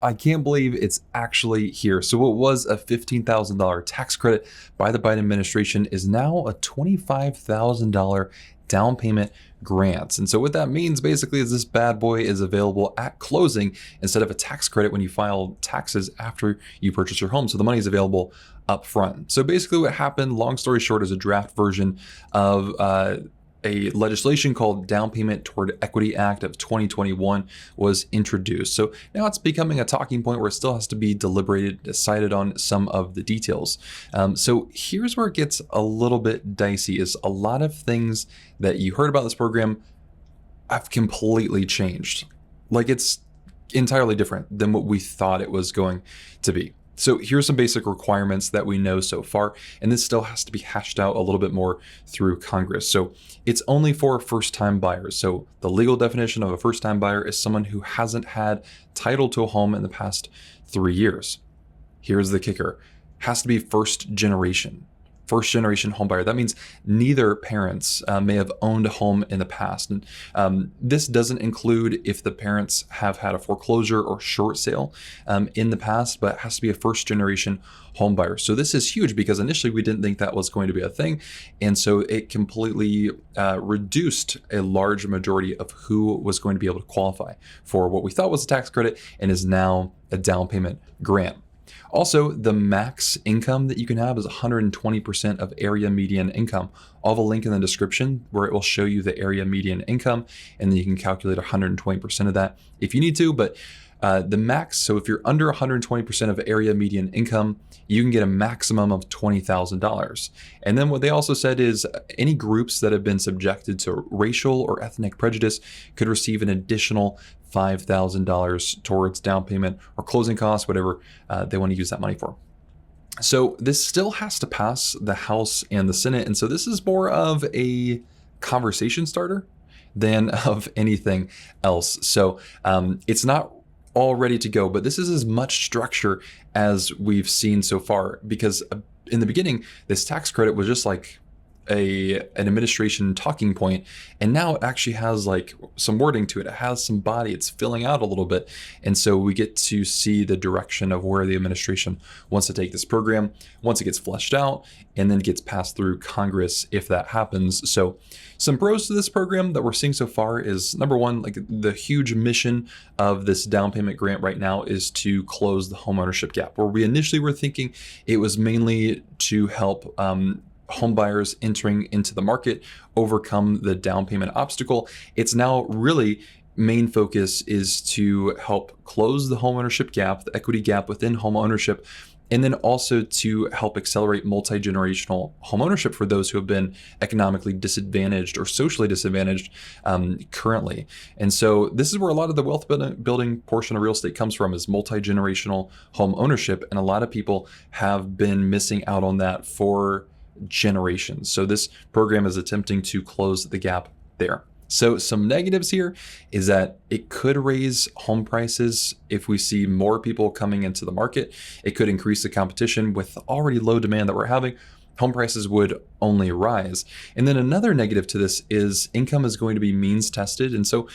I can't believe it's actually here. So what was a $15,000 tax credit by the Biden administration is now a $25,000 down payment grant. And so what that means basically is this bad boy is available at closing instead of a tax credit when you file taxes after you purchase your home. So the money is available up front. So basically what happened, long story short, is a draft version of a legislation called Down Payment Toward Equity Act of 2021 was introduced. So now it's becoming a talking point where it still has to be deliberated, decided on some of the details. So here's where it gets a little bit dicey, is a lot of things that you heard about this program have completely changed. Like, it's entirely different than what we thought it was going to be. So here's some basic requirements that we know so far, and this still has to be hashed out a little bit more through Congress. So it's only for first-time buyers. So the legal definition of a first-time buyer is someone who hasn't had title to a home in the past 3 years. Here's the kicker. Has to be first generation home buyer. That means neither parents may have owned a home in the past. And this doesn't include if the parents have had a foreclosure or short sale in the past, but it has to be a first generation home buyer. So this is huge because initially we didn't think that was going to be a thing. And so it completely reduced a large majority of who was going to be able to qualify for what we thought was a tax credit and is now a down payment grant. Also, the max income that you can have is 120% of area median income. I'll have a link in the description where it will show you the area median income, and then you can calculate 120% of that if you need to. But the max, so if you're under 120% of area median income, you can get a maximum of $20,000. And then what they also said is any groups that have been subjected to racial or ethnic prejudice could receive an additional $5,000 towards down payment or closing costs, whatever they want to use that money for. So this still has to pass the House and the Senate. And so this is more of a conversation starter than of anything else. So it's not all ready to go, but this is as much structure as we've seen so far, because in the beginning, this tax credit was just like an administration talking point, and now it actually has like some wording to it. It has some body. It's filling out a little bit, and so we get to see the direction of where the administration wants to take this program once it gets fleshed out and then gets passed through Congress, if that happens. So some pros to this program that we're seeing so far is, number one, like the huge mission of this down payment grant right now is to close the homeownership gap, where we initially were thinking it was mainly to help home buyers entering into the market overcome the down payment obstacle. It's now really main focus is to help close the homeownership gap, the equity gap within homeownership, and then also to help accelerate multi-generational homeownership for those who have been economically disadvantaged or socially disadvantaged currently. And so this is where a lot of the wealth building portion of real estate comes from, is multi-generational home ownership. And a lot of people have been missing out on that for generations. So this program is attempting to close the gap there. So some negatives here is that it could raise home prices if we see more people coming into the market. It could increase the competition with the already low demand that we're having. Home prices would only rise. And then another negative to this is income is going to be means tested. And so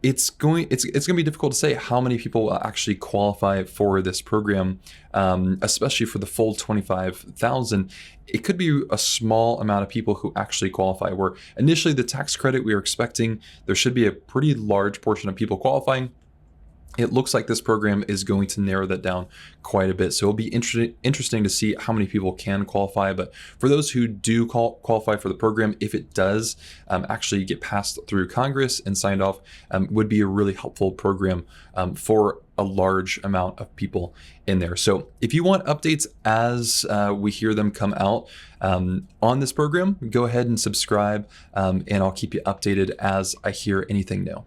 it's going to be difficult to say how many people will actually qualify for this program, especially for the full 25,000. It could be a small amount of people who actually qualify, where initially the tax credit we were expecting, there should be a pretty large portion of people qualifying. It looks like this program is going to narrow that down quite a bit. So it'll be interesting to see how many people can qualify. But for those who do qualify for the program, if it does actually get passed through Congress and signed off, would be a really helpful program for a large amount of people in there. So if you want updates as we hear them come out on this program, go ahead and subscribe, and I'll keep you updated as I hear anything new.